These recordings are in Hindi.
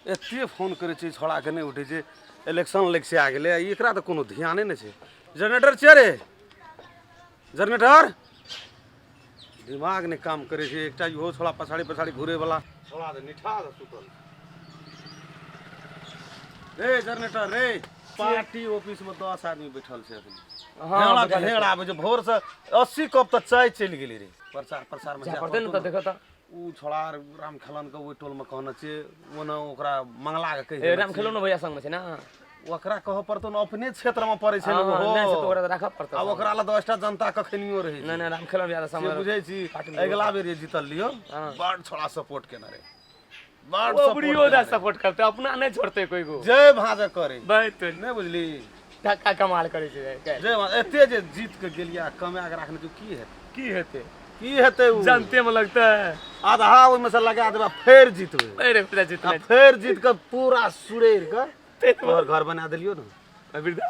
एते फोन करे छी छोड़ा के नहीं उठे छै इलेक्शन लेक से आ गेले एकरा तो कोनो ध्याने नहीं छै जनरेटर छै रे जनरेटर दिमाग ने काम करे छै एकटा इहो छोड़ा पछाड़ी पछाड़ी घुरे वाला छोड़ा दे निठा दे सुतल रे जनरेटर रे पार्टी ऑफिस में 10 आदमी बैठल छै अखन हां घेर आबे जे भोर से 80 कप तक चाय चल गेली रे प्रचार में जा पड़ते न त देखो त उ छोड़ा राम खलन के ओइ टोल में कहना छै ओना ओकरा मंगला के कहि राम खेलो न भैया संग में छै ना ओकरा कह पड़तो न अपने क्षेत्र में पड़े छै न हो नहीं से तो ओकरा राखा पड़तो अब ओकरा ला 10टा जनता कखनियो रहे नहीं नहीं राम खेलो ज्यादा समय बुझै छी अगला बेर जीतल लियो बड़ छोड़ा सपोर्ट केना रे बड़ सपोर्ट करते अपना नहीं छोड़ते कोई को जय भाजपा करे भाई तो नहीं बुझली का कमाल करे छै जय एते जे जीत के गेलिया कमा के राखने की हेते की हेते जानते में लगता है आधा ओइ में से लगा देबा फेर जीतबे अरे पूरा जीतना फेर जीत के पूरा सुरेर के और घर बना देलियो न बिरदा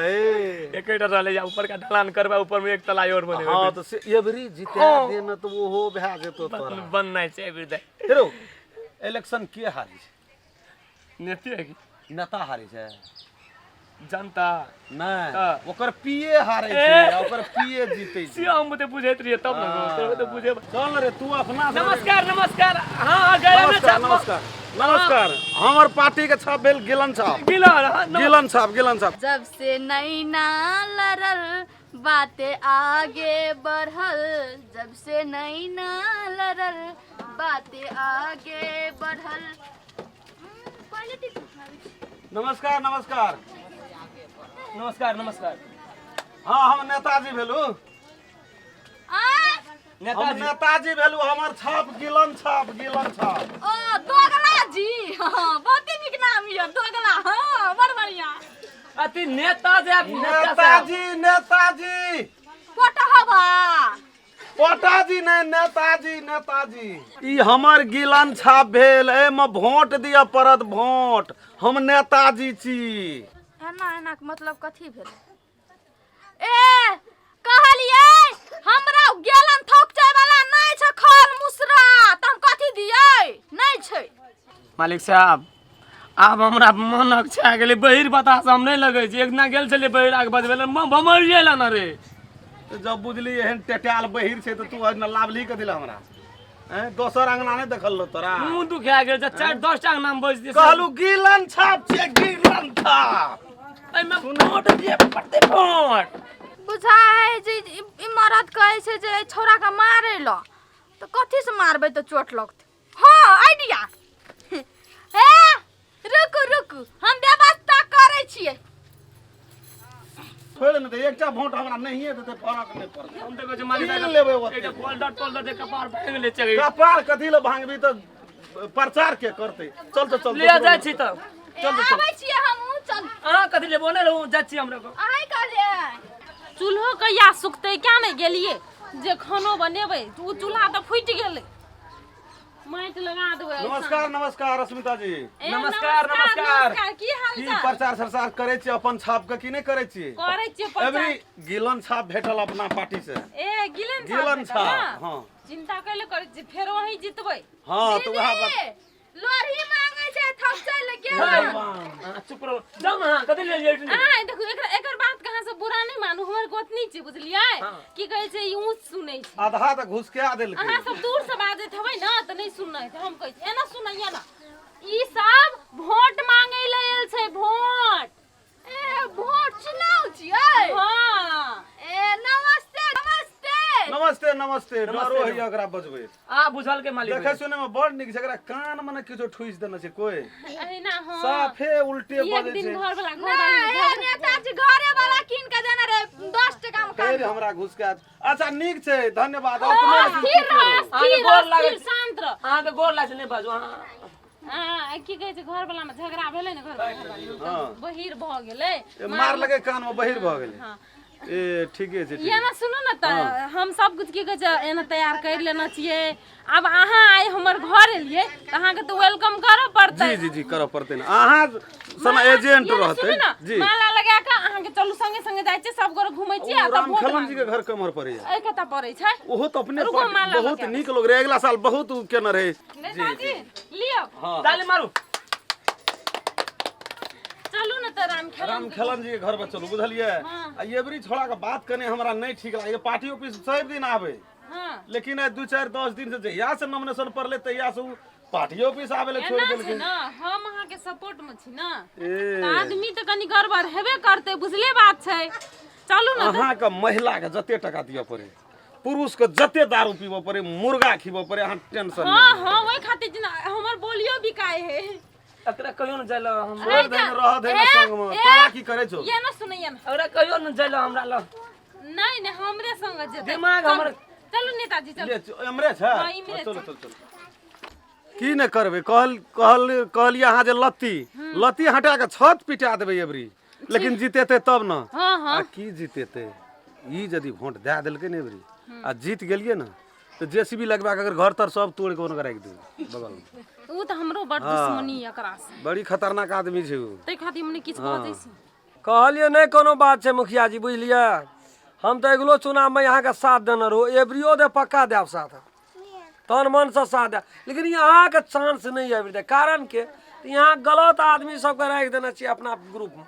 ए एकटा रहले जा ऊपर का ढलान करबा ऊपर में एक तलाई और बने हां तो एवरी जीता देना तो वो भा जेतो तोरा बननाइ छै बिरदा हेरो इलेक्शन के हारी छै नेता हारी छै जनता नहीं ओकर पीए हारे छै ओकर पीए जीते छै हम तो बुझैत रहिए तब न तो बुझे चल रे तू अपना नमस्कार हां गया ना नमस्कार हमर पार्टी के छाप भेल गिलन छाप जब से नैना लड़ल बातें आगे बढ़ल जब से नैना लड़ल बातें आगे बढ़ल नमस्कार हाँ हम नेताजी भेलू नेताजी भेलू हमर छाप गिलन छाप ओ दोगला जी हां बहुत नीक नाम ये दोगला हां बड़ बढ़िया अति नेताजी पोटाजी नहीं नेताजी ई हमर गिलन छाप भेल ए में वोट दिया पड़त वोट हम नेताजी छी एना के मतलब कथी भेल ए कहलिए हमरा गेलन थोकचे वाला नहीं छ खल मुसरा त हम कथी दियै नहीं छै मालिक साहब आब हमरा मनक छा गेलै बहिर बतास हम नहीं लगे छै एक ना गेल छले बहिर आके बजबेले भमर गेला न रे जब बुझली एहन टेटाल बहिर छै त तू न लाभली के दिला हमरा दोसर अंगना नहीं देखल लो तोरा मुंह दुखा गेल 4-10 टा नाम बज दे कहलू गिलन छाप छै गिलन छाप ए में वोट दिए पड़ते वोट बुझाय जे इमारत कहै छै जे छोरा के मारे ल त कथि से मारबै त चोट लगतै हां आइडिया ए रुकु हम व्यवस्था करै छियै छोड़ न दे एकटा वोट हमरा नहिए देते फरक नहीं पड़त हम देखो जे मालिक लेबै ओते एकटा पोल्डर दे कपार भांग ले चगे कपार कथि ल भांगबी त प्रचार के करते चल ले जाय छी त आबै छियै हम चल अहाँ कथि ले बोले रहू जाय छी हमरा को आइ कहले चूल्हो कहिया सुखते क्या नहीं गेलिए जे खानो बनेबै उ चूल्हा त फुटि गेलै माइट लगा देबै नमस्कार अस्मिता जी नमस्कार की हाल की प्रचार सरसार करे छी अपन छाप के की नहीं करे छी करै छियै एवरी गिलन छाप भेटल अपना पार्टी से ए गिलन छाप हां चिंता कैले करै छी फेर वही जितबै हां तो वह बात लोरही मांगे छै थपचै ले के चुप रहो जाओ ना कथि ले जाय आ देखो एकर बात कहां से बुरा नहीं मानू हमर गोतनी छी बुझलियै की कहै छै यूं सुनै छै आधा त घुस के आ देल अहाँ सब दूर से बाजैत हबै ना त नहीं सुनै छै हम कहै छी एना सुनैया ना ई सब वोट मांगे ले आयल छै वोट ए वोट चुनाव छियै हां ए नमस्ते डरो है एकरा बजबै आ बुझल के मालिक देखे सुने में बड़ निक छै एकरा कान में किछो ठुइस देने छै कोई अहिना हां साफे उल्टे बजै छै एक दिन घर वाला नेताजी घरे वाला कीन के देने रे 10 टका में फेर हमरा घुस के अच्छा निक छै धन्यवाद अपने स्थिर शांत रह अहाँ के गोर लाग नहीं बाजू हां की कहै छै घर वाला में झगड़ा भेलै ने घर वाला बहिर भ गेलै मार लगे कान में बहिर भ गेलै हां ए ठीके छै ये ना सुनो ना त हम सब कुछ की कहै छै एना तैयार कर लेना चाहिए अब अहाँ आए हमर घर एलिए त अहाँ के तो वेलकम करऽ पड़तै। जी जी जी करऽ पड़तै ना अहाँ सना एजेंट रहतै जी माला लगा के अहाँ के चलू संगे संगे जाइ छै सब गोर घुमै छी आ तब वोट रामखलन जी के घर कमर पड़ै है ए कता पड़ै छै ओहो तो अपने रुको, माला बहुत लगा। नीक लोग रहे अगला साल बहुत केना रहे नेताजी लियो हाँ ताली मारू। चलू न त रामखलन जी के घर पर चलू बुझलिए हाँ। आ ये बरी छोड़ा के बात करने हमरा नहीं ठीक लगे पार्टी ऑफिस सब दिन आवे हां लेकिन 2-4-10 दिन से जहिया से नॉमिनेशन पड़ले तहिया से उ पार्टी ऑफिस आवे ले छोड़ एना देलकै छै न हम अहाँ के सपोर्ट में छी न ए त आदमी त कनी गड़बड़ हेबे करते बुझले बात छै। चलू न अहाँ के महिला के जते टका दियो पड़े पुरुष के जते दारू पीबो पड़े मुर्गा खिबो पड़े अहाँ टेंशन हां नहीं हां ओइ खातिर जना हमर बोलियो बिकाय है। एकरा कहियो न जाइला हम छोड़ देने रह देने संग में तोरा की करे छो ये न सुनैया न एकरा कहियो न जाइला हमरा ल नहीं नहीं हमरे संग जेतै दिमाग हमर चलू नेताजी चलू ले एमरे छ हाँ, इमरे चलो छ। चल की ने करबे कहलिए अहाँ जे लत्ती हटा के छत पिटा देबे एबरी लेकिन जीतेते तब न हां हां आ की जीतेते ई यदि वोट दे देलकै ने एबरी आ जीत गेलिए न तो जेसीबी लगबा के अगर घर तर सब तोड़ के ओनकर राख दे बगल में उ त हमरो बड़ दुश्मनी एकरा से बड़ी खतरनाक आदमी छै उ तै खातिर मने किछ बजै छी। कहलिए नहीं कोनो बात है मुखिया जी बुझलिए हम तो अगलो चुनाव में यहाँ का साथ देना रहो एवरियो दे पक्का देव साथ तन मन से साथ दे लेकिन यहाँ के चांस नहीं है दे कारण के यहाँ गलत आदमी सबके राख देना चाहिए अपना ग्रुप में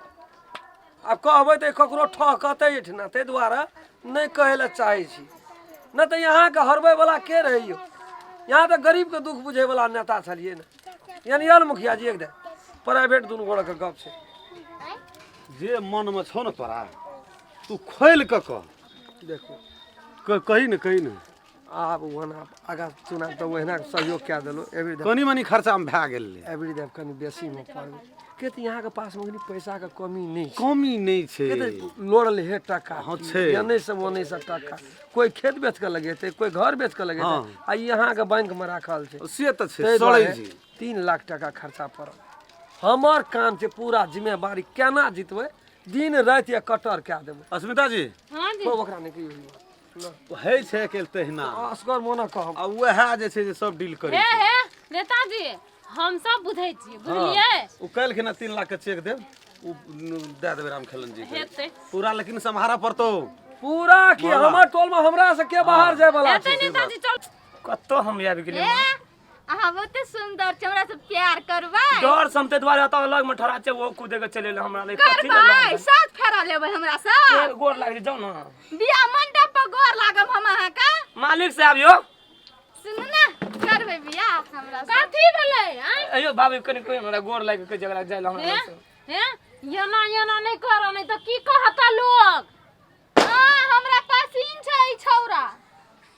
अब कहबै तो ककरो ठकते एठना ताहि दुआरे नहीं कहे ला चाहे छी न तो यहाँ के हरबै वाला के रहियो यहाँ तो गरीब के दुख बुझे वाला नेता छलिए ना यानी यल मुखिया जी एकदम प्राइवेट दुनू गोड़ के गप छै जे मन में छौ न तोरा तू खोल के कह देखो कही न आब वहाँ आगा चुनाव तो वहना सहयोग क्या दिलो एवरी कनी मनी खर्चा में भए गेल एवरी देव कनी बेसी में पड़ के तो यहाँ के पास में पैसा के कमी नहीं छै। कमी नहीं छै के तो लोड़ल है टका हाँ, छै। एने से ओने से टका कोई खेत बेच के लगेते कोई घर बेच के लगेते हाँ। आ यहाँ के बैंक में रखल छै से तो छै ताहि सड़ै दुआरे जी 3 लाख टका खर्चा पड़ल हमर काम छै पूरा जिम्मेवारी केना जीतबै दिन रात या कटर क्या देबै अस्मिता जी हां जी तो ओकरा नहीं कहियो है छै के तहिना असगर मोना कहब आ वएह जे छै जे सब डील करै हे छै हे नेताजी हम सब बुझै छी बुझलियै उ काल्हि खना 3 लाख के चेक देब उ दे देबै रामखलन जी के हेतै पूरा लेकिन सम्हारा पड़तौ पूरा की हमर टोल में हमरा से के बाहर जाय वाला हेतै छै नेताजी चल कत्तो हम आबि गेलियै अहाँ बहुते सुंदर छै हमरा से प्यार करबै डर समते द्वारे त अलग में ठरा छै वो कूदे के चले हमरा ले कथि करबै साथ फेरा लेबै हमरा से गोर लाग जाऊ न बियाह मंडप पर गोर लागब हम अहाँ का मालिक से आबियो सुनू ना करबै बियाह हमरा से कथी भेलै अयो बाबू कनी कोई हमरा गोर लाग के जगह जाइला हमरा से हे येना नहीं कर नहीं तो की कहता लोग हां हमरा पसीन छै ई छौरा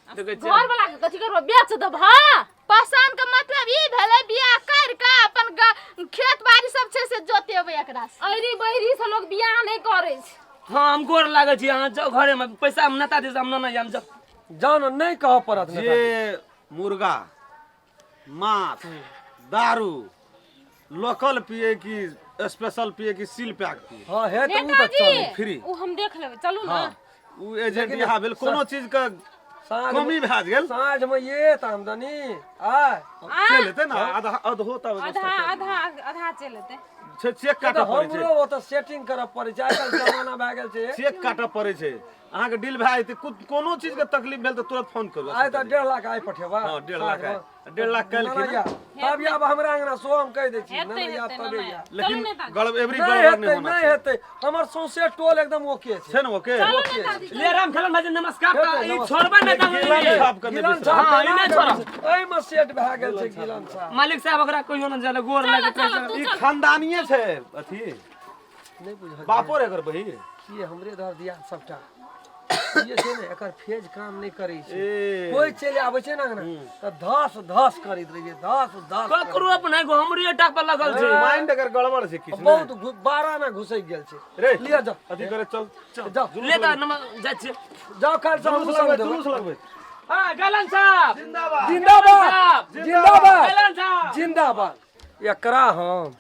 देखै छै घर वाला के कथी करबो बेच दब हां पसंद के मतलब ई भेलै बियाह कर के अपन खेत बाड़ी सब छै से जोतेबै एकरा से अइरी बइरी से लोग बियाह नहीं करे छै। हां हम गोर लागै छी अहाँ जाऊ घरे में पैसा हम नेता दे हम न हम जाऊ जान नहीं कह पड़त जे मुर्गा माछ दारू लोकल पिए की स्पेशल पिए की सील पैक पिए हां है तो उ तो नेताजी चल फ्री उ हम देख लेबै चलू ना हाँ उ एजेंट यहाँ भेल कोनो चीज का कमी भए गेल साँझ में ये आमदनी आय चल हेतै ना आधा अधो तब आधा आधा आधा चल लेते चेक काटऽ पड़ै छै हमरो ओतऽ सेटिंग करऽ पड़ै छै आजकल जमाना भए गेल छै चेक काटऽ पड़ै छै अहाँ के डील भए जेतै कोनो चीज के तकलीफ भेल तऽ तुरंत फोन करू आइ तऽ 1.5 लाख आइ पठेबा हाँ 1.5 लाख आइ 1.5 लाख कल ना या तब या हमरा अंगना सो हम कह दै छी हेतै ना या हेतै तबे ना या लेकिन नेताजी। गड़ब एवरी नहीं गड़बड़ हेतै नहीं होना नहीं हेतै हमर सौंसे टोल एकदम ओके छै छै ने ओके चलू नेताजी ले राम खेलन भाई नमस्कार हेतै, ई नमस्कार। छोड़बा नेता गिलान साहब के गिलन नहीं साहब हाँ, केना इने करै छोड़ब। छै? एहिमे सेट भए गेल छै गिलन साहब मालिक साहब ओकरा कहियो न जाले गोर लाग के ई खानदानिये छै अथी नहीं बुझल बापो रे एकर बही ये हमरे धर दिया सबटा ये छै ने एकर फेज काम नहीं करै छै ए कोई चलि आबै छै ना त धस धस करैत रहिए धस धस ककरो अपने गो हमरे टाक पर लगल छै माइंड अगर गड़बड़ छै किछ बहुत बारह ना घुसै गेल छै रे लिया जाओ अथी करे चल जाओ ले त जाय छै जाओ काल से हम जुलूस संग लगबै देबै जुलूस लगबै हां गलन साहब जिंदाबाद जिंदाबाद जिंदाबाद गलन साहब जिंदाबाद एकरा हम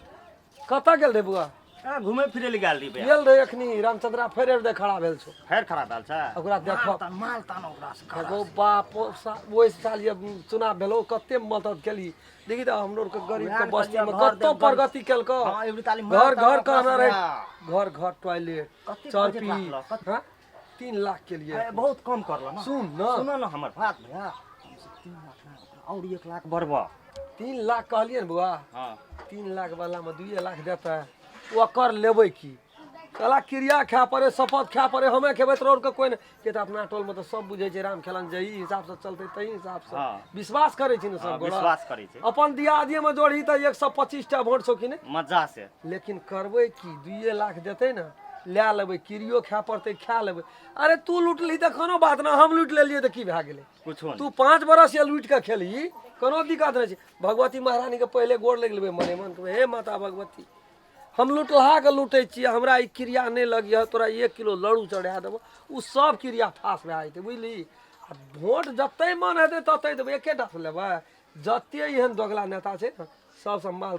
कतऽ गेल रे बुआ घूमे फिरे ले गेल रही गेल रहे एखनी रामचंद्रा फेर दे खड़ा भेल छौ फेर खड़ा दाल छै ओकरा देखो माल तान ओकरा से एगो बाप ओहि साल ये चुनाव भेलो कते मदद केली देखी तो हम लोग के गरीब के यार, बस्ती में घर कतो दे- प्रगति केलको हाँ, एवरी ताली घर घर मार कहना ताला रहे पास घर घर टॉयलेट कत्ते चरपी बजट लागलो, कत्ते? हाँ 3 लाख के लिए अरे, बहुत कम करलो ना सुन ना सुनो ना हमर बात भैया हमसे 3 लाख ना और 1 लाख बढ़बा 3 लाख कहलिए न बुआ हाँ 3 लाख वाला में 2 लाख देता है वो कर लेबै की कला क्रिया खा पड़े शपथ खा पड़े हमें खेबै तो के कोई नहीं के तो अपना टोल में तो सब बुझे छै राम खेलन जई हिसाब से चलते तही हिसाब से हाँ। विश्वास करे छी न हाँ, सब गोड़ा विश्वास करै छै अपन दियादिये में जोड़ी तो 125 टा वोट छौ कि नहीं मजा से लेकिन करबै की 2 लाख देते ना लै लेबै क्रियो खा पड़ते खा लेबै अरे तू लूट ली तो कोनो बात ना हम लूट लेलिए तो की भए गेलै कुछो तू 5 बरस ये लूट के खेली कोनो दिक्कत नहीं छै भगवती महारानी के पहले गोड़ लग लेबै मने मन के हे माता भगवती हम लुटहा के लूटे छियै हमरा ई क्रिया नहीं लगिय तोरा 1 किलो लड़ू चढ़ा देबो उ सब क्रिया फास भए जेतै बुझली आ वोट जतै मन हेतै ततै देबै एकेटा से लेबै जते एहन दोगला नेता छै न सब संभाल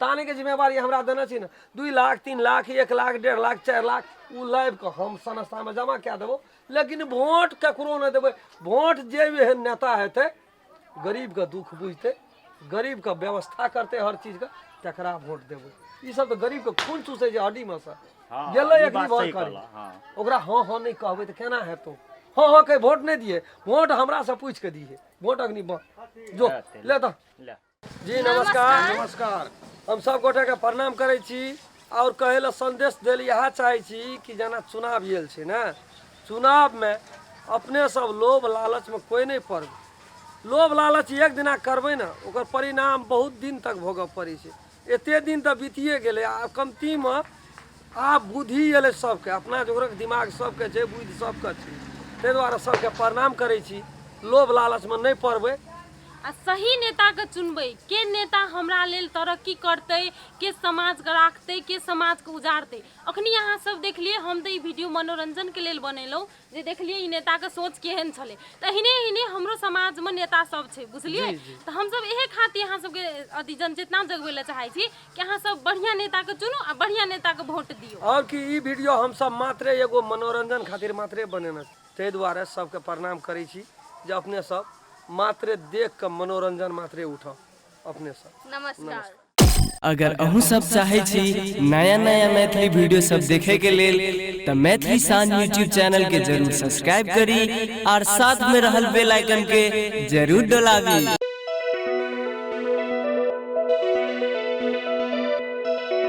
ताने के जिम्मेवारी हमरा देना छै न 2 लाख 3 लाख 1 लाख 1.5 लाख 4 लाख उ लाइव के हम संस्था में जमा कए देबो लेकिन वोट ककरो नहीं देबै वोट जे एहन नेता हेतै गरीब के दुख बुझतै गरीब के व्यवस्था करते हर चीज के तकरा वोट देबै ई सब तो गरीब के खून चूसै छै हड्डी में से हाँ, गेलै ई एक बात बार सही करे कहला, हाँ। ओकरा हाँ हाँ नहीं कहबै तो केना हेतौ हाँ हाँ के वोट नहीं दिए वोट हमरा से पूछ के दिए वोट अग्नि जो ले तो ले जी नमस्कार नमस्कार हम सब गोटे के प्रणाम करै छी और कहे ला संदेश देल इएह चाहे छी कि जेना चुनाव आयल छै ना चुनाव में अपने सब लोभ लालच में कोई नहीं पड़बै लोभ लालच एक दिना करबै ना ओकर परिणाम बहुत दिन तक भोगऽ पड़ै छै एते दिन तो बीतिए गेलै आ कमती में आब बुद्धि एलै सबके अपना जोगरक दिमाग सबके छै बुद्धि सबके छै ताहि दुआरे सबके प्रणाम करै छी लोभ लालच में नहीं पड़बै आ सही नेता के चुनबै के नेता हमरा लेल तरक्की करतै के समाज के राखतै के समाज के उजाड़तै अखनी अहाँ सब देखलिए हम तो ई वीडियो मनोरंजन के लेल बनेलौ जे देखलिए ई नेता के सोच केहन छलै त हिने हमरो समाज में नेता सब छै बुझलिए त हम सब एहे खातिर अहाँ सब के अथी जनचेतना जगबै ले चाहै छी कि अहाँ सब बढ़िया नेता के चुनू आ बढ़िया नेता के वोट दियौ और कि ई वीडियो हम सब मात्रे एगो मनोरंजन खातिर मात्रे बनेने ताहि दुआरे सबके प्रणाम करै छी जे अपने सब मात्रे देख के मनोरंजन मात्रे उठाओ अपने सब नमस्कार अगर अहूँ सब चाहे छी नया नया मैथिली वीडियो सब देखे के लेल त मैथिली साँझ यूट्यूब चैनल के जरूर सब्सक्राइब करी और साथ में रहल बेल आइकन के जरूर दबावी।